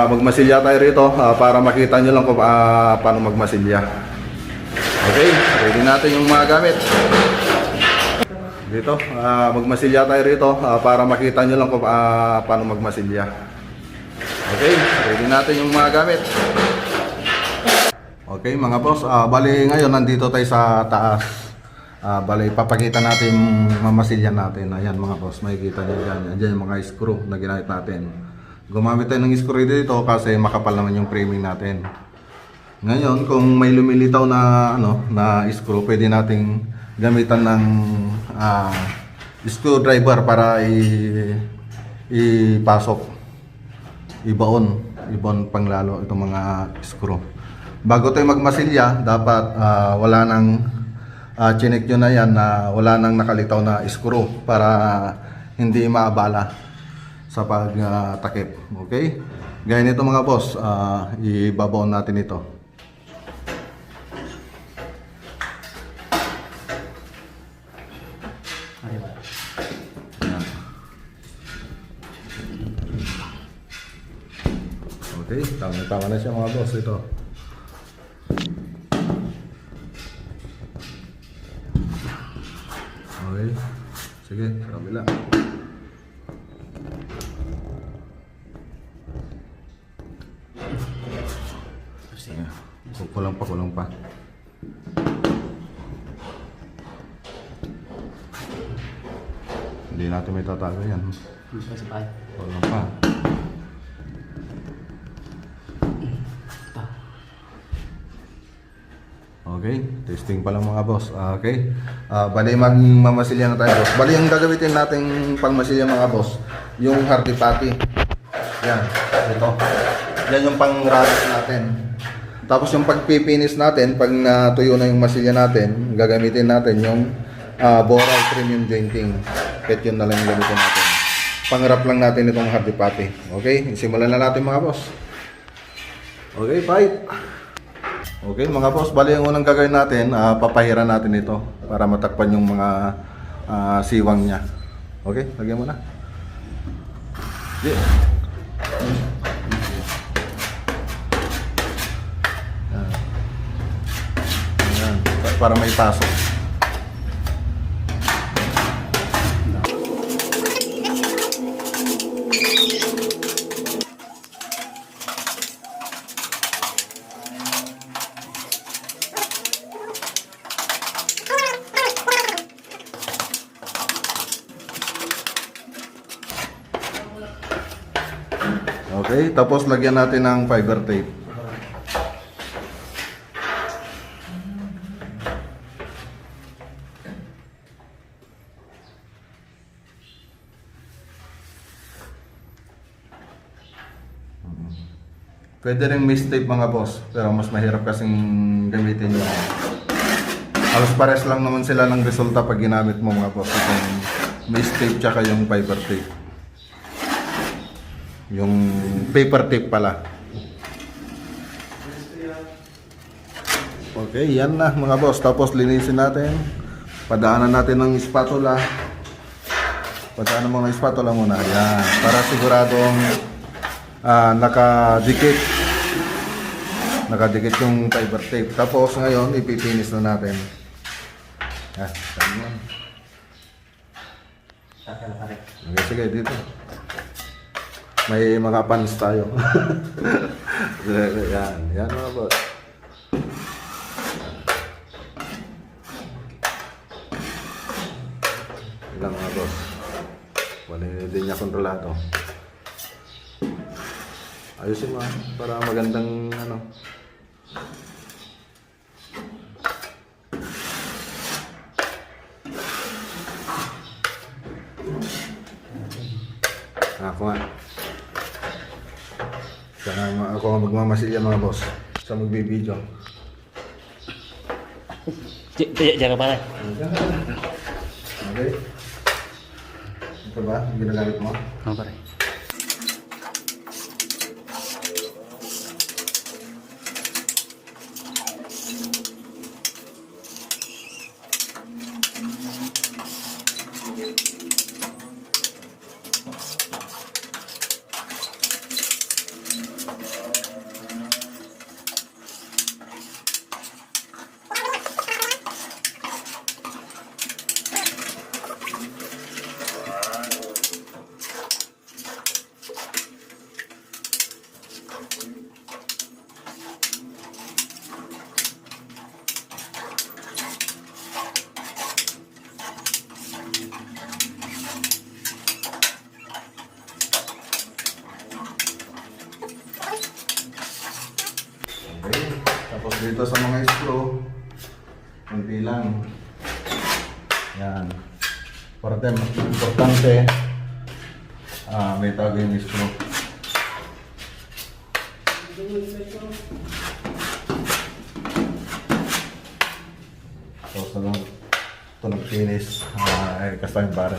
magmasilya tayo rito para makita nyo lang kung paano magmasilya. Okay, ready natin yung mga gamit. Dito, magmasilya tayo rito para makita nyo lang kung paano magmasilya. Okay, ready natin yung mga gamit. Okay mga boss, bali ngayon nandito tayo sa taas. Bali papakita natin yung mamasilya natin. Ayan mga boss, makikita nyo dyan. Ayan yung mga screw na ginamit natin. Gumamit tayo ng screw dito kasi makapal naman yung framing natin. Ngayon kung may lumilitaw na na screw, pwede nating gamitan ng screwdriver para ipasok, ibaon panglalo itong mga screw. Bago tayo magmasilya, dapat wala nang chinek nyo na yan na wala nang nakalitaw na screw para hindi maabala sa pagtakip. Okay? Gaya nito mga boss, ibabaon natin ito. Okay, tama na siya mga boss ito. Okay, sige, sa kabila. Kulang pa. Hindi natin may tatago yan. Kulang pa. Okay, testing pa lang mga boss. Okay, bali magmamasilya na tayo boss. Bali yung gagamitin nating pangmasilya mga boss, yung hardy patty. Yan, ito. Yan yung pang-rabbit natin. Tapos yung pagpipinis natin, pag natuyo na yung masilya natin, gagamitin natin yung Boral Premium Jointing. Kahit yun na lang yung gamitin natin. Pang-wrap lang natin itong hardy patty. Okay, simulan na natin mga boss. Okay, fight! Okay mga boss, bali ang unang gagawin natin, papahiran natin ito para matakpan yung mga siwang niya. Okay, lagyan mo na. Yeah. Ayan, para may pasok. Okay, tapos lagyan natin ng fiber tape. Pwede rin mist tape mga boss, pero mas mahirap kasing gamitin yun. Halos pares lang naman sila ng resulta pag ginamit mo mga boss. Itong mist tape tsaka yung fiber tape. Yung paper tape pala. Okay, yan na mga boss. Tapos linisin natin. Padaanan natin ng spatula. Padaanan mo ng spatula muna. Yan. Para siguradong nakadikit. Nakadikit yung fiber tape. Tapos ngayon, ipipinis na natin. Yan. Okay, sige, dito. May mga pans tayo. Yan mga boss. Ilang mga boss. Wala din niya kontrolado. Ayusin mo para magandang ako nga. Sana ako magmamasilya mga boss sa magbibideo. Jangan parah. Okay. Ito ba? Yung ginagamit mo? Jangan parah. Tapos dito sa mga screw, kunti lang. Yan. Importante, may tago yung screw. Tapos na lang ito nag-finish, kasama yung bara.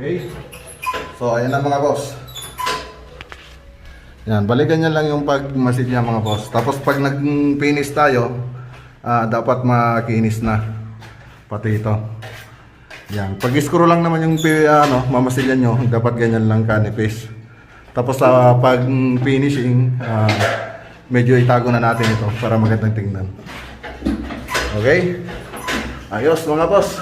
Okay. So, ayan na mga boss. Yan, balikan niya lang yung pagmasid niya mga boss. Tapos pag nag-finish tayo, dapat makinis na. Pati ito. Yan. Pag screw lang naman yung mamasilyan nyo, dapat ganyan lang kanipis. Tapos pag finishing, medyo itago na natin ito para magandang tingnan. Okay? Ayos mga boss.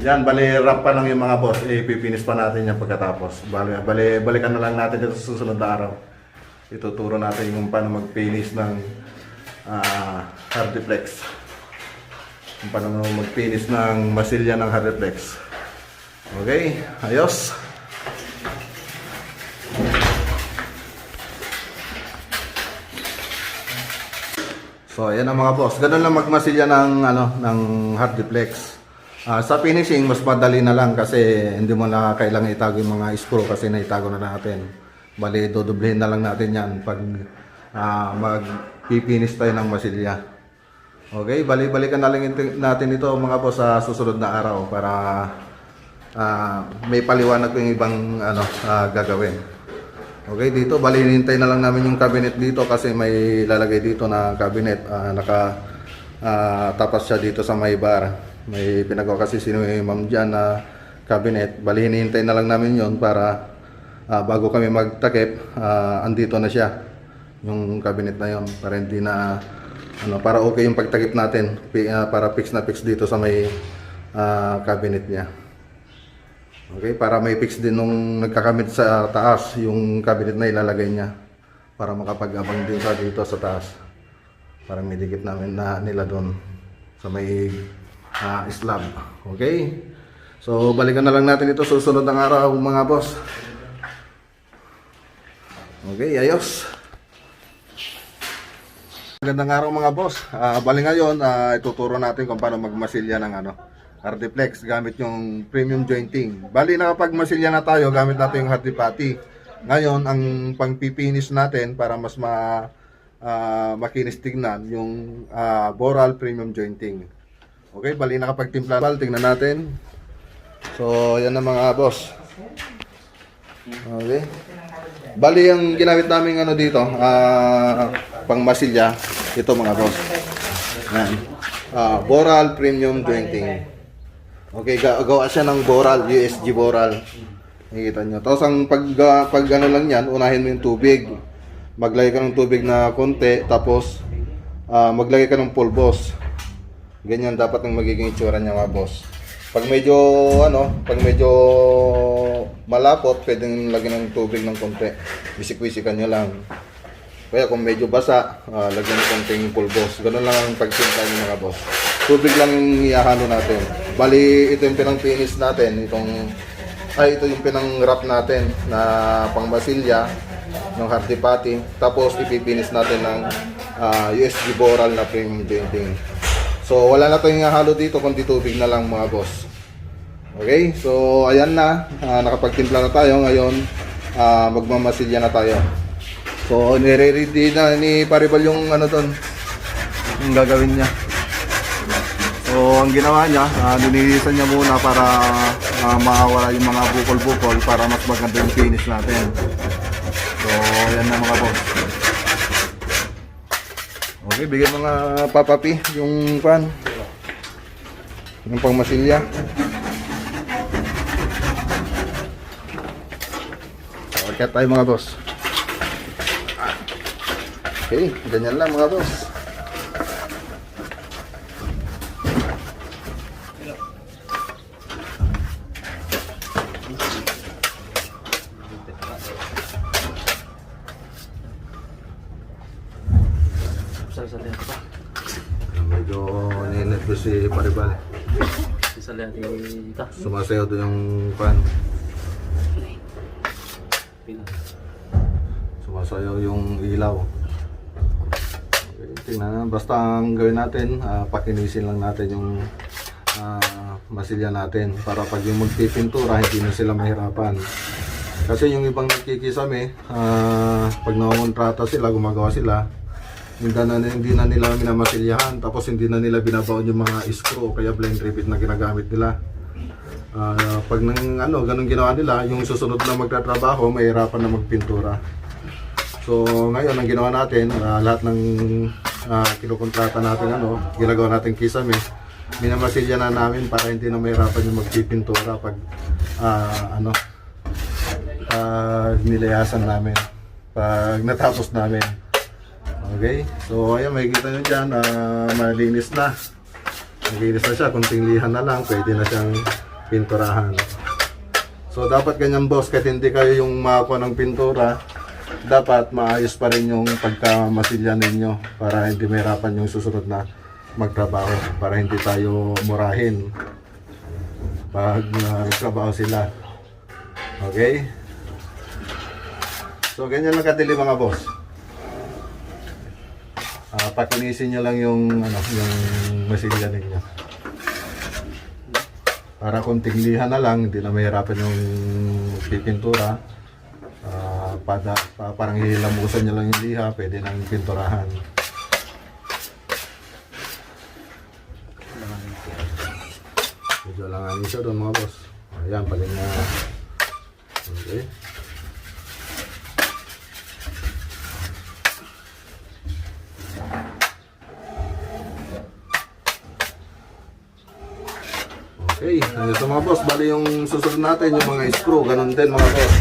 Yan, wrap pa lang yung mga boss. Ipipinis pa natin yan pagkatapos. Balikan na lang natin ito sa susunod na araw. Ituturo natin kung paano mag-finish ng hardiplex. Kung paano mag-finish ng masilya ng hardiplex. Okay, ayos. So, ayan ang mga boss. Ganun lang magmasilya ng hardiplex. Sa finishing, mas madali na lang kasi hindi mo na kailangan itago yung mga screw kasi naitago na natin. Bali, dodoblehin na lang natin yan pag mag-finish tayo ng masilya. Okay, balikan na lang natin ito mga boss sa susunod na araw para may paliwanag yung ibang gagawin. Okay, dito hinintay na lang namin yung cabinet dito kasi may lalagay dito na cabinet. Tapas siya dito sa may bar. May pinagawa kasi sino yung ma'am dyan na cabinet. Bali, hinihintay na lang namin yon para bago kami magtakip, andito na siya. Yung cabinet na yon para hindi na, para okay yung pagtakip natin. Para fix na fix dito sa may cabinet niya. Okay, para may fix din nung nagkakamit sa taas, yung cabinet na ilalagay niya. Para makapag-abang din sa dito sa taas. Para may dikit namin nila doon sa may slab. Okay? So, balikan na lang natin ito susunod ng araw mga boss. Okay, ayos. Magandang araw mga boss. Bali ngayon, ituturo natin kung paano magmasilya ng hardiplex gamit yung premium jointing. Bali, nakapagmasilya na tayo gamit natin yung hardipati. Ngayon, ang pang-finish natin para mas makinis tignan yung Boral premium jointing. Okay, bali nakapagtimpla. Tingnan natin. So, yan na mga boss. Okay. Bali, ang ginamit namin dito, pang masilya, ito mga boss. Yan. Boral premium jointing. Okay, gawa siya ng Boral, USG Boral. Nakikita nyo. Tapos, ang pag lang yan, unahin mo yung tubig. Maglagay ka ng tubig na konti, tapos maglagay ka ng pulbos. Ganyan dapat ang magiging itsura niya mga boss. Pag medyo malapot, pwedeng lagyan ng tubig ng konti. Bisik-bisikan nyo lang. Kaya kung medyo basa, lagyan ng konting pulbos. Ganun lang ang pagsinta niyo mga boss. Tubig lang yung ihahalo natin. Bali, ito yung pinang-finish natin. Ito yung pinang-wrap natin na pangmasilya ng hardipati. Tapos ipipinish natin ng USG Boral na premium jointing. So, wala na tayong halo dito, kundi tubig na lang mga boss. Okay, so ayan na. Nakapagtimpla na tayo. Ngayon, magmamasilya na tayo. So, nire-ready na ni Paribal yung yung gagawin niya. So, ang ginawa niya, nilinisan niya muna para mawala yung mga bukol-bukol para mas maganda yung finish natin. So, ayan na mga boss. Okay, bigyan mga papapi yung yung pangmasilya. Akyat tayo mga boss. Okay, ganyan lang mga boss. Sasalihan ko pa. Medyo ninet ko si Paribal. Sasalihan kita. Sumasayaw doon yung pan. Pila. Sumasayaw yung ilaw. Okay, tingnan na. Basta ang gawin natin, pakinisin lang natin yung masilya natin para pag yung magpipintura hindi na sila mahirapan. Kasi yung ibang nagkikisame, pag nakontrata sila, gumagawa sila, hindi na nila minamasilyahan, tapos hindi na nila binabaon yung mga screw kaya blind rivet na ginagamit nila. Pag ganun ginawa nila, yung susunod na magtatrabaho, mahirapan na magpintura. So ngayon ang ginawa natin, lahat ng kinukontrata natin, ginagawa natin kisame, minamasilya na namin para hindi na mahirapan yung magpipintura pag nilayasan namin, pag natapos namin. Okay, so ayan, makikita nyo dyan, malinis na. Malinis na siya, kunting lihan na lang, pwede na siyang pinturahan. So dapat ganyan boss, kahit hindi kayo yung makakuha ng pintura, dapat maayos pa rin yung pagkamasilya ninyo para hindi mahirapan yung susunod na magtrabaho, para hindi tayo murahin pag nagtrabaho sila. Okay, so ganyan lang kadili mga boss. Pakinisin nyo lang yung masilya ninyo para konting liha na lang, hindi na mahirapan yung pipintura. Parang hilamusan nyo lang yung liha, pwede nang pinturahan. Medyo langanin siya doon mga boss. Ayan, paling na. Okay. Okay, ito mga boss, bali yung susunod natin yung mga screw, ganun din mga boss.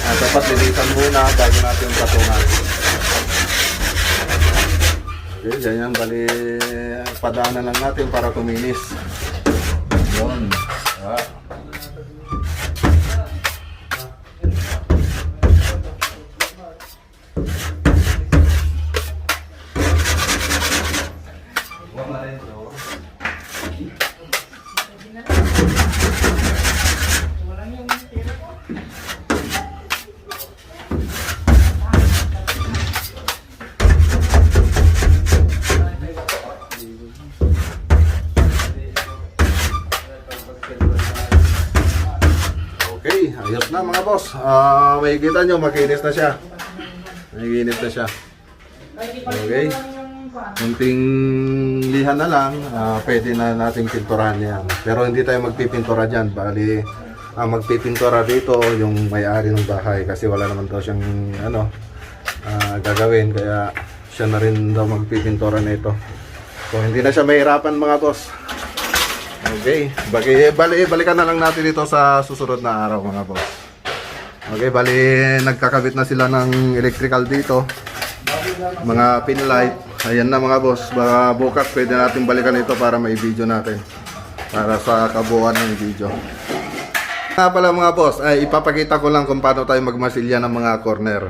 Dapat linisan muna bago natin patungan. Okay, ganyan, bali padaanan lang natin para kuminis. Yun. Okay, ayos na mga boss. Makikita nyo, makinis na siya. Makinis na siya. Okay. Kunting lihan na lang, pwede na nating pinturahan yan. Pero hindi tayo magpipintura dyan. Bali, magpipintura dito yung may-ari ng bahay. Kasi wala naman daw siyang gagawin. Kaya siya na rin daw magpipintura nito. So hindi na siya mahirapan mga boss. Okay, balikan na lang natin ito sa susunod na araw mga boss. Okay, bali nagkakabit na sila ng electrical dito. Mga pin light. Ayan na mga boss. Baka bukas pwede natin balikan ito para mai-video natin. Para sa kabuuan ng video. Nga pala mga boss, ay ipapakita ko lang kung paano tayo magmasilya ng mga corner.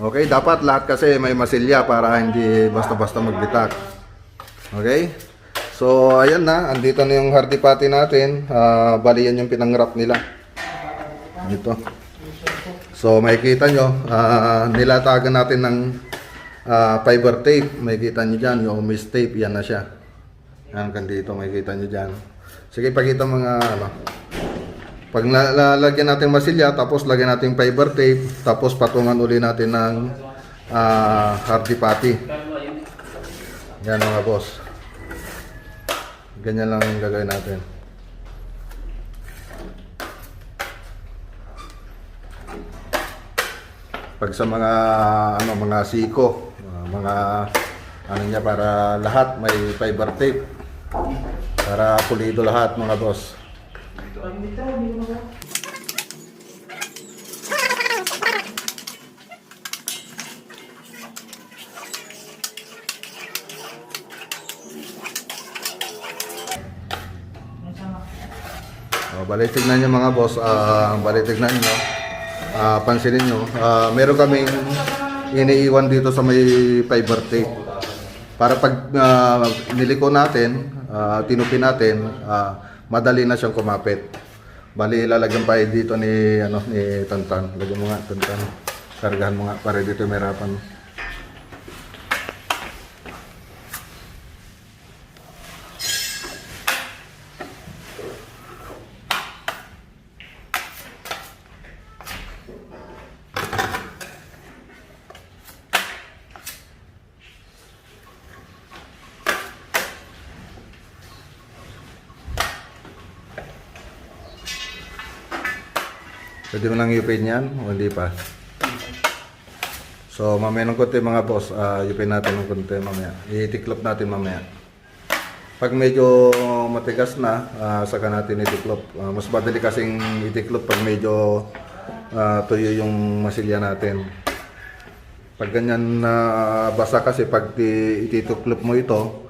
Okay, dapat lahat kasi may masilya para hindi basta-basta magbitak. Okay? So, ayan na. Andito na yung hardy patty natin. Bali yan yung pinang-wrap nila. Ito. So, makikita nyo. Nilatagan natin ng fiber tape. Makikita nyo dyan. Yung mist tape. Yan na siya. Yan, dito. Makikita nyo dyan. Sige, pakita mga pag lalagyan natin masilya, tapos lagyan natin fiber tape, tapos patungan uli natin ng hardy patty. Yan mga boss. Ganyan lang yung gagawin natin. Pag sa mga mga siko, mga niya para lahat may fiber tape para pulido lahat mga boss. Bali tignan nyo mga boss, bali tignan nyo, pansinin nyo, meron kaming iniiwan dito sa may fiber tape. Para pag niliko natin, tinupi natin, madali na siyang kumapit. Bali ilalagyan pa dito ni Tantan. Lagyan mo nga Tantan. Kargahan mo nga para dito may harapan. Pwede mo nang yupin yan o hindi pa? So mamaya ng konti mga boss, yupin natin ng konti mamaya. Itiklop natin mamaya. Pag medyo matigas na, saka natin itiklop. Mas madali kasing itiklop pag medyo tuyo yung masilya natin. Pag ganyan na basa kasi pag itituklop mo ito,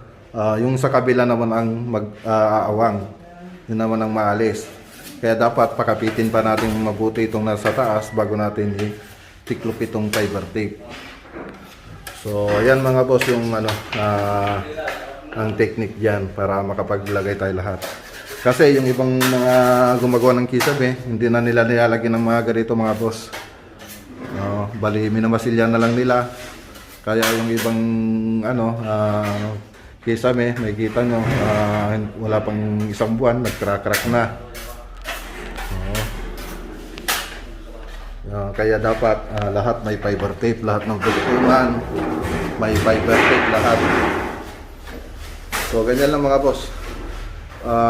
yung sa kabila naman ang mag-aawang. Yun naman ang maalis. Kaya dapat pakapitin pa natin mabuti itong nasa taas bago natin i-tiklop itong fiber tape. So ayan mga boss yung ang technique diyan para makapaglagay tayo lahat. Kasi yung ibang mga gumagawa ng kisabe, hindi na nila nilalagyan ng mga ganito mga boss. Bali minamasilya na lang nila. Kaya yung ibang kisabe, makikita nyo, wala pang isang buwan, nag-crack na. Kaya dapat lahat may fiber tape, lahat ng dugtungan may fiber tape lahat. So ganyan lang mga boss.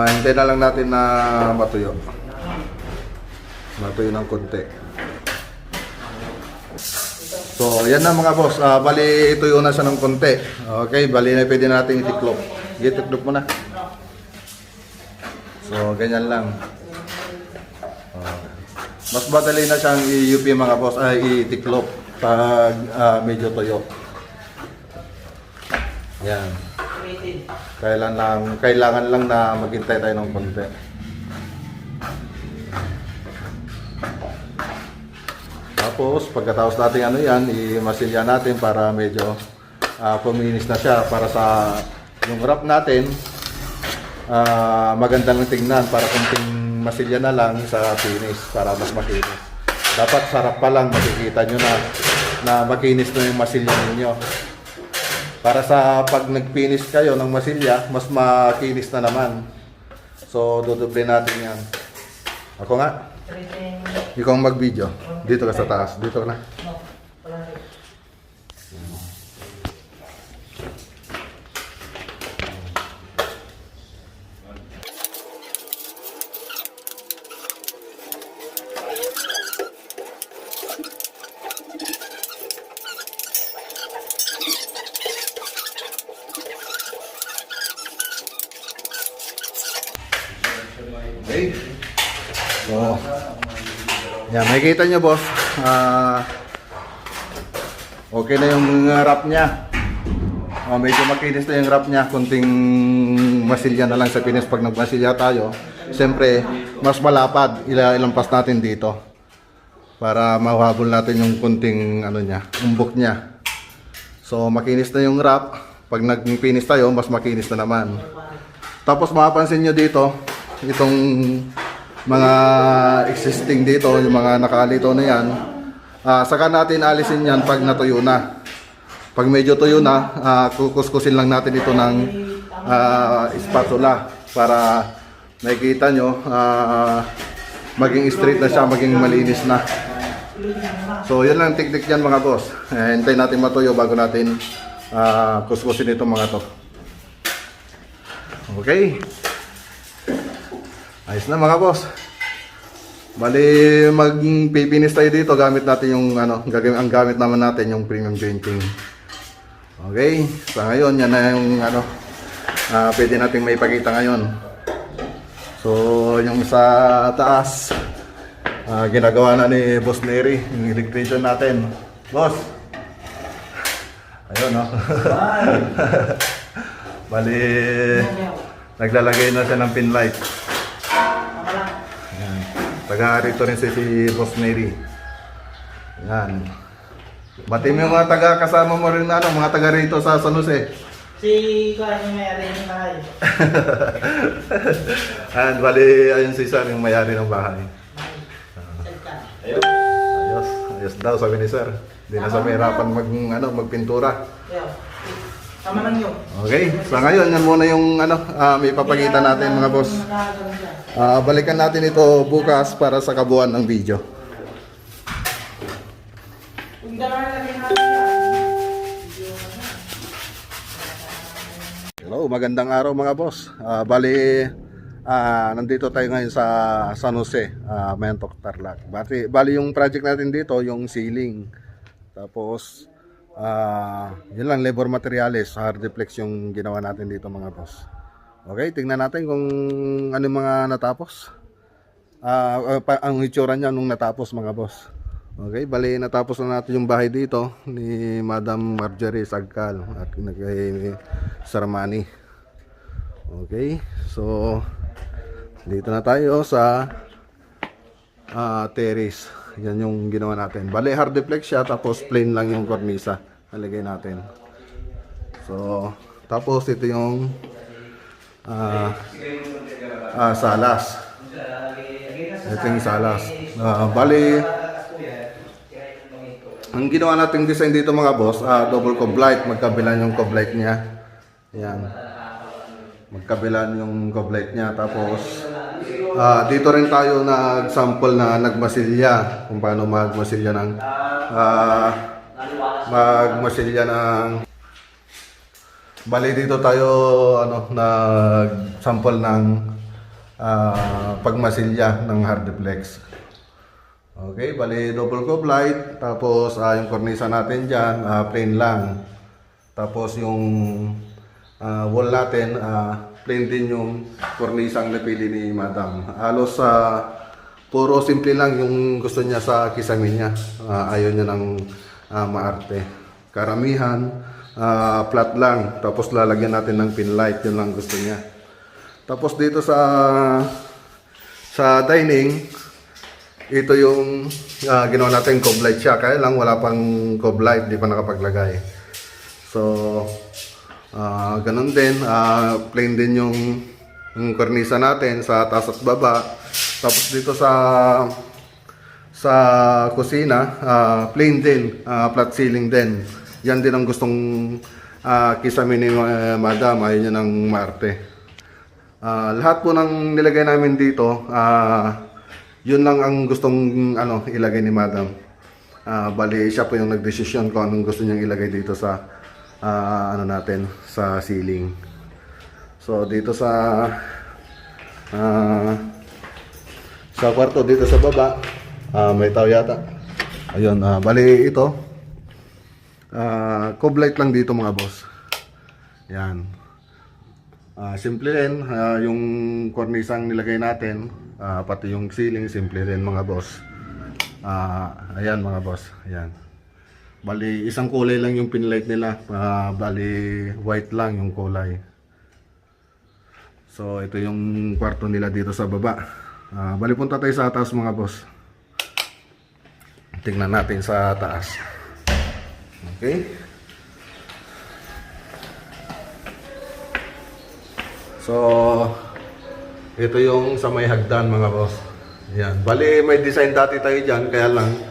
Hintayin na lang natin na matuyo ng konti. So yan na mga boss, bali ituyo na siya ng konti. Okay, bali na pwede natin itiklop. Itiklop mo na. So ganyan lang. Mas madali na siyang i-UP mga boss, ay itiklop pag medyo tuyo. Yan. Kailangan lang na maghintay tayo ng konti. Tapos pagkatapos natin yan, i-masilya natin para medyo puminis na siya para sa yung wrap natin maganda lang tingnan para kunting masilya na lang sa finish para mas makinis. Dapat sarap pa lang makikita nyo na makinis na yung masilya ninyo. Para sa pag nag-finish kayo ng masilya, mas makinis na naman. So, dudoble natin yan. Ako nga. Ikaw ang mag-video. Dito ka sa taas. Dito ka na. Okay. So, yan, makikita nyo boss, okay na yung wrap nya. Medyo makinis na yung wrap nya, kunting masilya na lang sa finish. Pag nagmasilya tayo, siyempre mas malapad, ilampas natin dito para mahabol natin yung kunting umbok nya. So makinis na yung wrap. Pag nag-finish tayo, mas makinis na naman. Tapos mapapansin nyo dito, itong mga existing dito, yung mga nakalito na yan, saka natin alisin yan pag natuyo na. Pag medyo tuyo na, kukuskusin lang natin ito ng spatula para makikita nyo maging straight na siya, maging malinis na. So yun lang teknik yan mga boss. Hintayin natin matuyo bago natin kuskusin itong mga to. Okay. Ayos na mga boss. Bali magpipinis tayo dito, gamit natin yung ang gamit naman natin yung premium jointing. Okay, sa ngayon yan na yung pwede nating maipakita ngayon. So yung sa taas ginagawa na ni Boss Neri, yung electrician natin. Boss. Ayun Bali naglalagay na siya ng pin light. Taga rito rin si Boss Mary. Yan. Bati mo yung mga taga kasama mo rin ano, mga taga rito sa San Jose. Si Kuya yung may-ari ng bahay. And bali, ayun si Sir, yung may-ari ng bahay. Ayos, ayos daw sabi ni Sir. Hindi na sa mahirapan magpintura. Tama lang yun. Okay, so ngayon yan muna yung may papakita natin mga boss. Balikan natin ito bukas para sa kabuuan ng video. Kung dalawa lang natin Hello, magandang araw mga boss. Nandito tayo ngayon sa San Jose, Mentok, Tarlac. Bali yung project natin dito, yung ceiling. Tapos, yun lang, labor materials, hardiplex yung ginawa natin dito mga boss. Okay, tingnan natin kung ano yung mga natapos. Ang itsura niya nung natapos mga boss. Okay, bali natapos na natin yung bahay dito ni Madam Marjorie Sagcal at kay Sarmani. Okay, so dito na tayo sa terrace. Yan yung ginawa natin. Bali hardiplex siya tapos plain lang yung kornisa. Nalagay natin. So tapos ito yung salas. Ito yung salas. Bali ang ginawa nating design dito mga boss, double cob light, magkabilan yung cob light niya. Yan. Magkabilan yung cob light niya. Tapos dito rin tayo nag-sample na nagmasilya kung paano magmasilya ng bali dito tayo nag-sample ng pagmasilya ng hardiplex. Okay, bali double cob light, tapos yung kornisa natin dyan, plain lang. Tapos yung wall natin, plain din yung kornisang napili ni Madam. Halos puro simple lang yung gusto niya sa kisame niya. Ayaw niya ng maarte. Karamihan, flat lang. Tapos lalagyan natin ng pin light, yun lang gusto niya. Tapos dito sa dining, ito yung ginawa natin cob light siya. Kaya lang wala pang cob light, di pa nakapaglagay. So, ganun din. Plain din yung kornisa natin sa taas at baba. Tapos dito sa kusina, plain din. Flat ceiling din. Yan din ang gustong kisame ni Madam. Ayaw niya ng maarte. Lahat po ng nilagay namin dito, yun lang ang gustong ilagay ni Madam. Bali siya po yung nagdesisyon kung anong gusto niyang ilagay dito sa natin sa ceiling. So dito sa kwarto dito sa baba, may tao yata. Ayun, bali ito. Cob light lang dito mga boss. Yan. Simple rin yung kornisang nilagay natin, pati yung ceiling simple rin mga boss. Ayan mga boss, ayan. Bali isang kulay lang yung pinlight nila, bali white lang yung kulay. So ito yung kwarto nila dito sa baba. Bali punta tayo sa taas mga boss. Tingnan natin sa taas. Okay. So, ito yung sa may hagdan mga boss. Yan. Bali, may design dati tayo dyan, kaya lang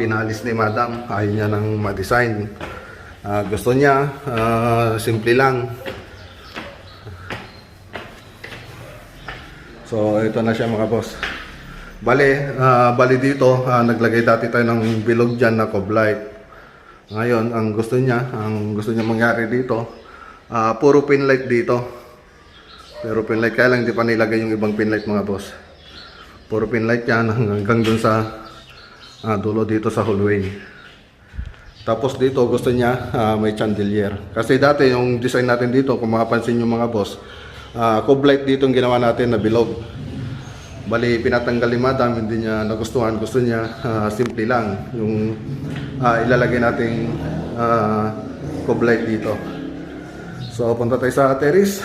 pinalis ni Madam. Ayaw niya ng ma-design. Gusto niya, simple lang. So, ito na siya mga boss. Bali dito, naglagay dati tayo ng bilog dyan na cob light. Ngayon, ang gusto niya mangyari dito, puro pin light dito. Pero pinlight, kaya lang hindi pa nilagay yung ibang pinlight mga boss. Puro pinlight yan hanggang dun sa dulo dito sa hallway. Tapos dito gusto niya may chandelier. Kasi dati yung design natin dito, kung makapansin yung mga boss, cob light dito yung ginawa natin na bilog. Bali pinatanggal ni Madam, hindi niya nagustuhan. Gusto niya simple lang yung ilalagay nating cob light dito. So punta tayo sa terrace.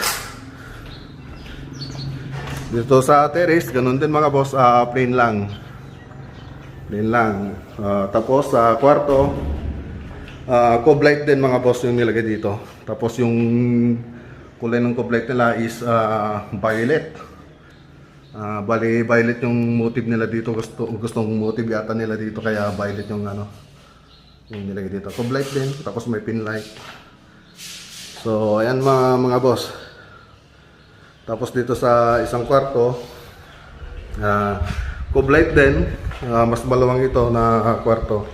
Dito sa terrace, ganun din mga boss, plain lang. Plain lang. Tapos sa kwarto, cove light din mga boss yung nilagay dito. Tapos yung kulay ng cove light nila is violet. Bali violet yung motive nila dito. Gustong motive yata nila dito, kaya violet yung yung nilagay dito. Cove light din, tapos may pin light. So ayan mga boss. Tapos dito sa isang kwarto, cove light din, mas maluwang ito na kwarto.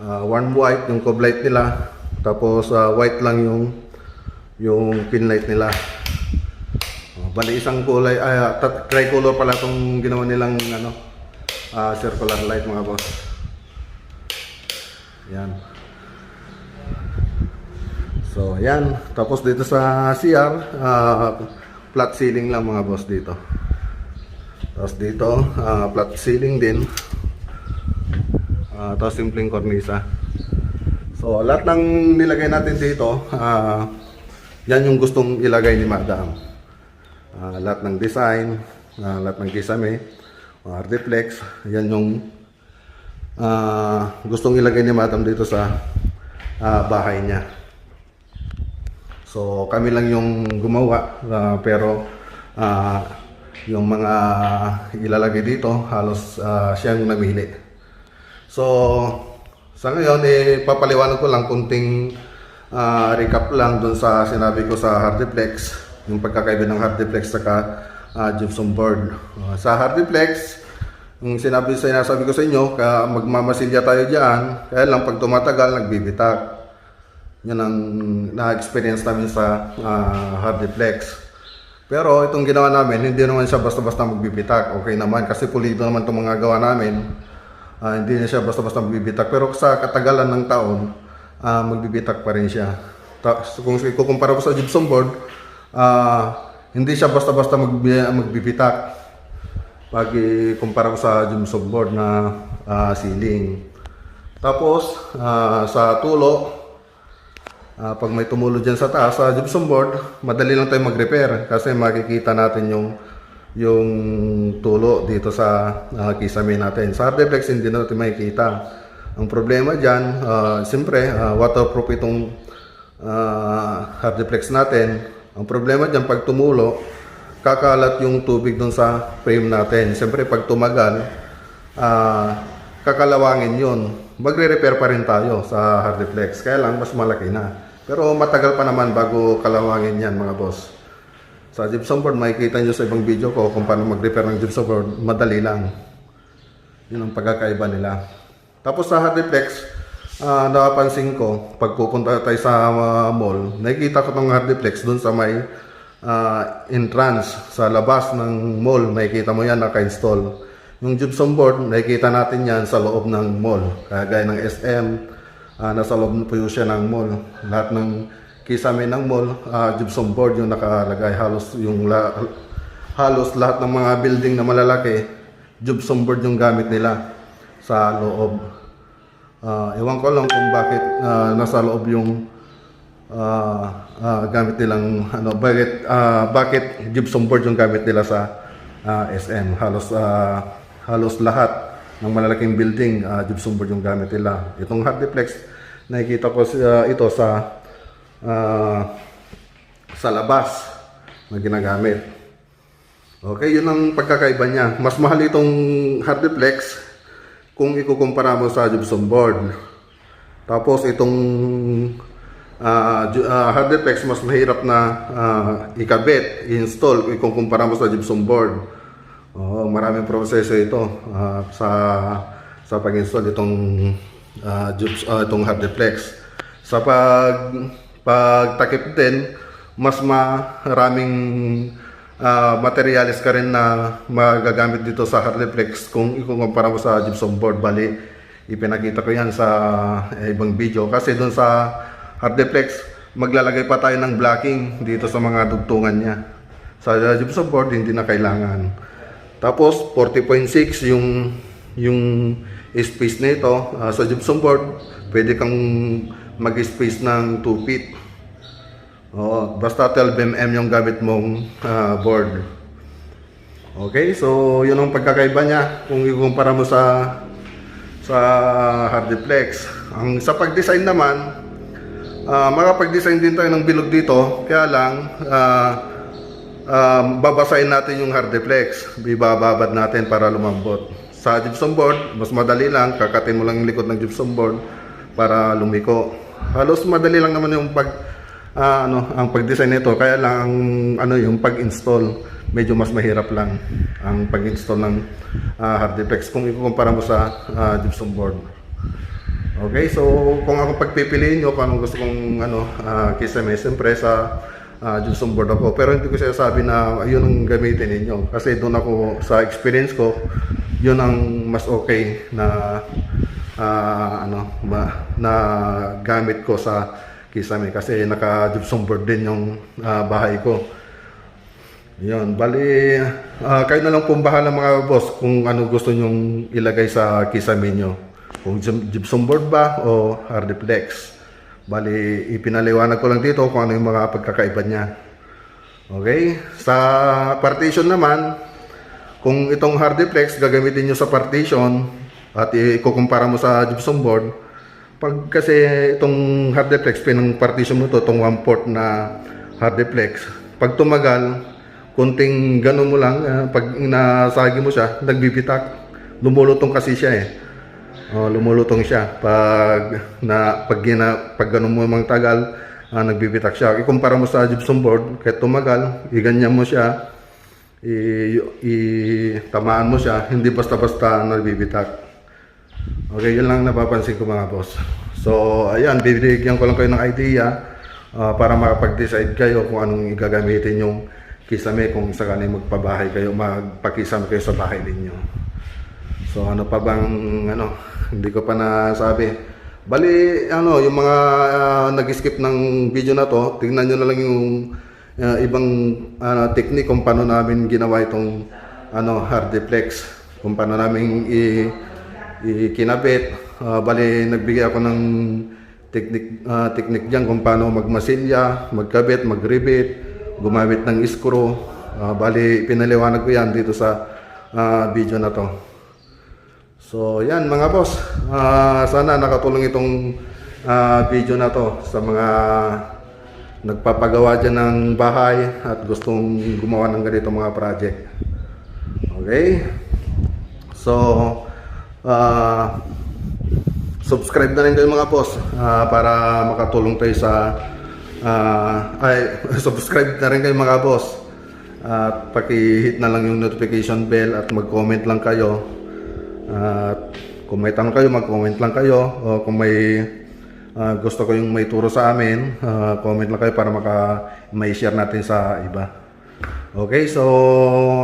Warm white yung cove light nila, tapos white lang yung pin light nila. Bali isang kulay, tricolor pala itong ginawa nilang circular light mga boss. Yan. So, yan. Tapos dito sa CR, flat ceiling lang mga boss dito. Tapos dito, flat ceiling din. Tapos simpleng kornisa. So, lahat ng nilagay natin dito, yan yung gustong ilagay ni Madam. Lahat ng design, lahat ng kisame, reflex, yan yung gustong ilagay ni Madam dito sa bahay niya. So kami lang yung gumawa, pero yung mga ilalagay dito halos siyang namili. So sa ngayon papaliwanag ko lang kunting recap lang dun sa sinabi ko sa Hardiplex, yung pagkakaiba ng Hardiplex saka gypsum board. Sa Hardiplex, yung sinasabi ko sa inyo, magmamasilya tayo diyan, kaya lang pag tumatagal nagbibitak. Yan ang na-experience namin sa Hardiplex. Pero itong ginawa namin, hindi naman siya basta-basta magbibitak. Okay naman, kasi pulido naman itong mga gawa namin. Hindi na siya basta-basta magbibitak. Pero sa katagalan ng taon, magbibitak pa rin siya. Kung ikukumpara ko sa gypsum board, hindi siya basta-basta magbibitak. Pag ikumpara ko sa gypsum board na ceiling. Tapos, sa tulo, pag may tumulo dyan sa taas, sa gypsum board, madali lang tayo mag-repair kasi makikita natin yung tulo dito sa kisame natin. Sa Hardiplex, hindi natin makikita. Ang problema dyan, siyempre, waterproof itong Hardiplex natin. Ang problema dyan, pag tumulo, kakalat yung tubig dun sa frame natin. Siyempre, pag tumagal, kakalawangin yun. Magre-repair pa rin tayo sa Hardiplex, kaya lang mas malaki na. Pero matagal pa naman bago kalawangin yan mga boss. Sa gypsum board, makikita nyo sa ibang video ko kung paano mag-repair ng gypsum board. Madali lang. Yun ang pagkakaiba nila. Tapos sa Hardiplex, napapansin ko, pag pupunta tayo sa mall, nakikita ko ng Hardiplex dun sa may entrance, sa labas ng mall, nakikita mo yan naka-install. Yung gypsum board, nakikita natin yan sa loob ng mall. Kagaya ng SM, nasa loob po siya ng mall. Lahat ng kisame ng mall, gypsum board yung nakalagay. Halos lahat ng mga building na malalaki, gypsum board yung gamit nila sa loob. Ewan ko lang kung bakit nasa loob yung gamit nilang bakit gypsum board yung gamit nila sa SM. Halos lahat ng malalaking building, gypsum board yung gamit nila. Itong Hardiplex, nakikita ko ito sa labas na ginagamit. Okay, yun ang pagkakaiba niya. Mas mahal itong Hardiplex kung ikukumpara mo sa gypsum board. Tapos itong Hardiplex mas mahirap na ikabit, i-install kung ikukumpara mo sa gypsum board. Maraming proseso ito sa pag-install itong Hardiplex. Sa pagtakip din, mas maraming materials ka rin na magagamit dito sa Hardiplex kung ikukumpara mo sa gypsum board. Bali, ipinakita ko yan sa ibang video. Kasi dun sa Hardiplex, maglalagay pa tayo ng blocking dito sa mga dugtungan niya. Sa gypsum board, hindi na kailangan. Tapos 40.6 yung space nito. Sa gypsum board, pwede kang mag-space ng 2 feet. Oo, basta 12mm yung gamit mong board. Okay, so yun ang pagkakaiba niya kung ikukumpara mo sa Hardiplex. Ang sa pag-design naman, makapag-design din tayo ng bilog dito, kaya lang babasahin natin yung Hardiplex, ibababad natin para lumambot. Sa gypsum board, mas madali lang, kakatin mo lang yung likod ng gypsum board para lumiko. Halos madali lang naman yung ang pag-design nito, kaya lang yung pag-install medyo mas mahirap lang ang pag-install ng Hardiplex kung ikukumpara mo sa gypsum board. Okay, so kung ako pagpipiliin nyo kung anong gusto kong kisame, siyempre sa gypsum board ako, pero hindi ko sinasabi na yun ang gamitin ninyo kasi doon ako sa experience ko, yun ang mas okay na na gamit ko sa kisame kasi naka gypsum board din yung bahay ko. Yun, bali kayo na lang pong bahala mga boss kung ano gusto nyong ilagay sa kisame nyo, kung gypsum board ba o Hardiplex. Bali ipinaliwanag ko lang dito kung ano yung mga pagkakaiba niya. Okay, sa partition naman, kung itong Hardiplex gagamitin nyo sa partition at ikukumpara mo sa gypsum board, pag kasi itong Hardiplex pinang partition mo to, itong 1/4 na Hardiplex, pag tumagal kunting gano'n mo lang, pag nasagi mo siya, nagbibitak. Lumulutong kasi siya eh. Lumulutong siya. Pag gano'n mo mang tagal, nagbibitak siya. Ikumpara mo sa gypsum board, kahit tumagal, iganyan mo siya, tamaan mo siya, hindi basta-basta nagbibitak. Okay, yun lang napapansin ko mga boss. So, ayan, bibigyan ko lang kayo ng idea para makapag-decide kayo kung anong igagamitin yung kisame kung sakali magpabahay kayo, magpakisame kayo sa bahay ninyo. So ano pa bang hindi ko pa nasabi. Bali yung mga nag-skip ng video na to, tingnan nyo na lang yung ibang technique kung paano namin ginawa itong Hardiplex, kung paano namin ikinabit. Bali nagbigay ako ng technique diyan kung paano magmasilya, magkabit, mag-rivet, gumamit ng screw. Bali pinaliwanag ko yan dito sa video na to. So yan mga boss, sana nakatulong itong video na to sa mga nagpapagawa dyan ng bahay at gustong gumawa ng ganito mga project. Okay, so subscribe na rin kayo mga boss para makatulong tayo sa subscribe na rin kayo mga boss at paki-hit na lang yung notification bell at mag-comment lang kayo at kung may tanong kayo mag-comment lang kayo o kung may gusto ko yung may turo sa amin, comment lang kayo para may share natin sa iba. Okay, so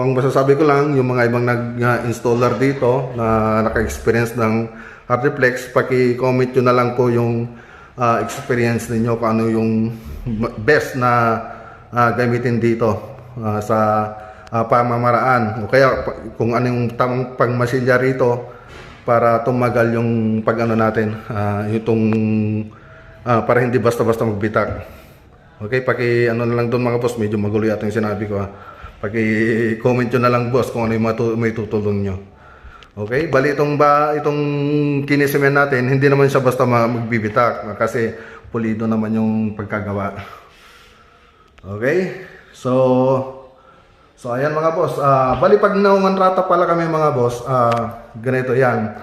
ang masasabi ko lang, yung mga ibang nag-installer dito na naka-experience ng Hardiplex, paki-comment nyo na lang po yung experience ninyo kung ano yung best na gamitin dito sa pamamaraan o kaya kung ano yung tamang pagmasilya rito para tumagal yung natin itong para hindi basta-basta magbitak. Okay, na lang doon mga boss, medyo magulo yata yung sinabi ko paki-comment nyo na lang boss kung ano yung may tutulong nyo. Okay, bali itong kinisimen natin, hindi naman siya basta magbibitak kasi pulido naman yung pagkagawa. Okay, so ayan mga boss, bali pag naunganrata pala kami mga boss, ganito yan,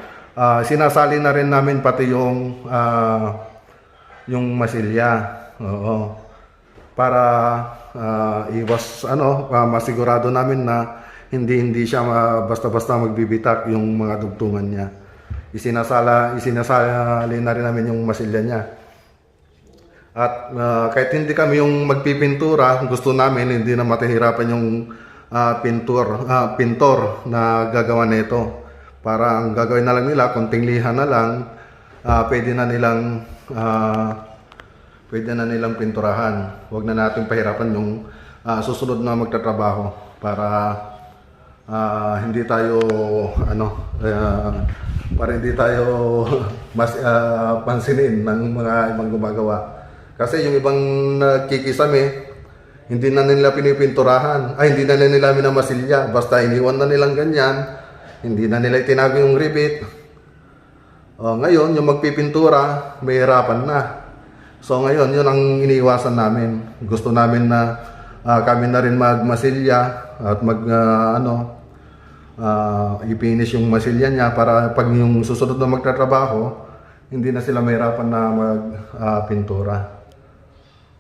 sinasali na rin namin pati yung masilya, para iwas masigurado namin na hindi siya basta-basta magbibitak yung mga dugtungan niya. Isinasali na rin namin yung masilya niya. At kahit hindi kami yung magpipintura, gusto namin hindi na matahirapan yung pintor na gagawa nito. Para ang gagawin na lang nila, konting liha na lang, pwede na nilang pinturahan. Huwag na natin pahirapan yung susunod na magtatrabaho para hindi tayo mas pansinin ng mga ibang gumagawa. Kasi yung ibang nagkikisame, hindi na nila pinipinturahan, ay hindi na nila minamasilya. Basta iniwan na nilang ganyan, hindi na nila itinago yung rivet. Ngayon, yung magpipintura, may hirapan na. So ngayon, yun ang iniiwasan namin. Gusto namin na kami na rin magmasilya at i-finish yung masilya niya para pag yung susunod na magtatrabaho, hindi na sila mahirapan na magpintura.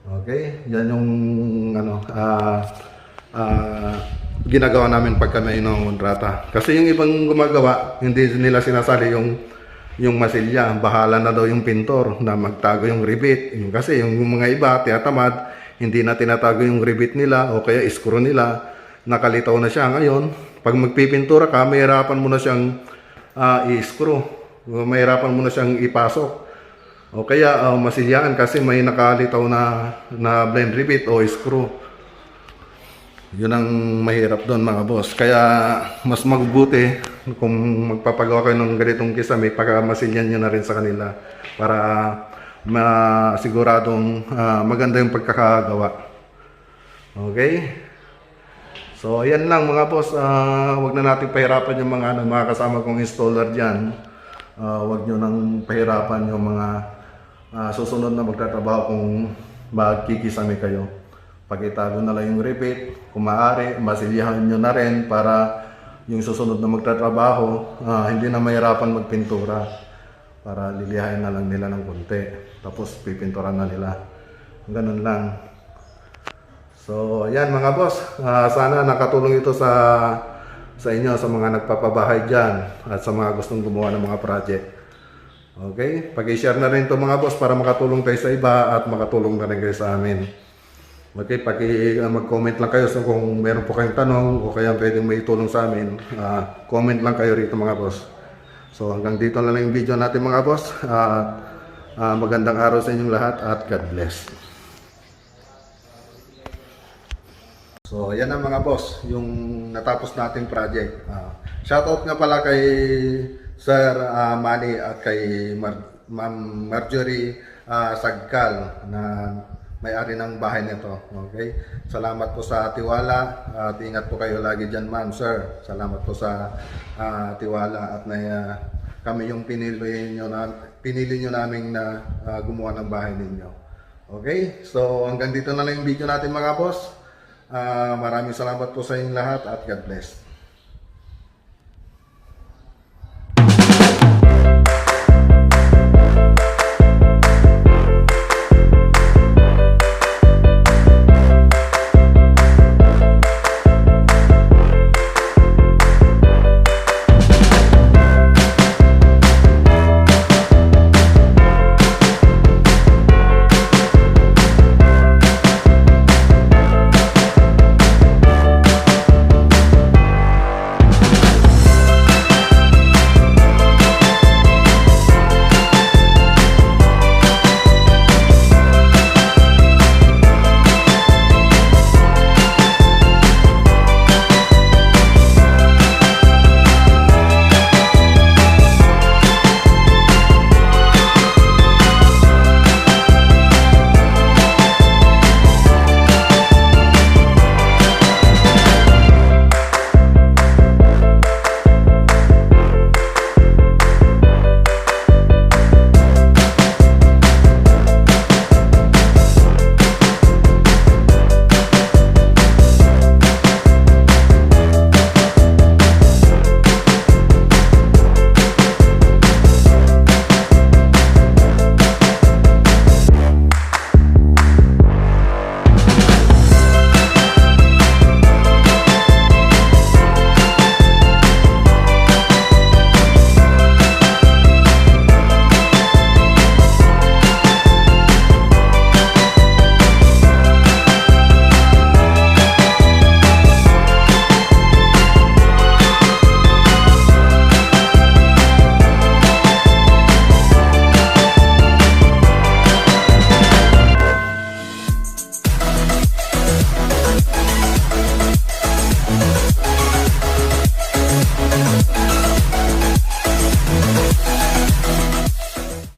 Okay? Yan yung ginagawa namin pag kami inongontrata. Kasi yung ibang gumagawa, hindi nila sinasali yung masilya. Bahala na daw yung pintor na magtago yung rivet. Kasi yung mga iba, tiyatamad, hindi na tinatago yung rivet nila o kaya screw nila. Nakalitaw na siya. Ngayon, pag magpipintura ka, mahirapan mo na siyang i-screw. Mahirapan mo na siyang ipasok. O kaya masilyaan kasi may nakalitaw na blind rivet o screw. Yun ang mahirap doon mga boss. Kaya mas mabuti kung magpapagawa kayo ng ganitong kisame, pagkamasilyan nyo na rin sa kanila para masiguradong maganda yung pagkakagawa. Okay? So ayan lang mga boss. Wag na natin pahirapan yung mga kasama kong installer dyan. Wag nyo nang pahirapan yung mga susunod na magtatrabaho kung magkikisame kayo. Pag-itago na lang yung rivet, kung maaari, masilyahan nyo na rin para yung susunod na magtatrabaho, hindi na mahirapan magpintura. Para lilihain na lang nila ng konti. Tapos pipinturan na nila. Ganun lang. So, yan mga boss. Sana nakatulong ito sa inyo, sa mga nagpapabahay dyan at sa mga gustong gumawa ng mga project. Okay? Pag-i-share na rin ito mga boss para makatulong kayo sa iba at makatulong na rin kayo sa amin. Okay, mag-comment lang kayo kung meron po kayong tanong o kaya pwedeng may tulong sa amin. Comment lang kayo rito mga boss. So hanggang dito na lang yung video natin mga boss. Magandang araw sa inyong lahat at God bless. So yan ang mga boss, yung natapos nating project. Shoutout nga pala kay Sir Manny at kay Ma'am Marjorie Sagkal na may-ari ng bahay nito. Okay? Salamat po sa tiwala at ingat po kayo lagi dyan ma'am, sir. Salamat po sa tiwala at kami yung pinili nyo namin na gumawa ng bahay ninyo. Okay? So hanggang dito na lang yung video natin mga boss. Maraming salamat po sa inyong lahat at God bless.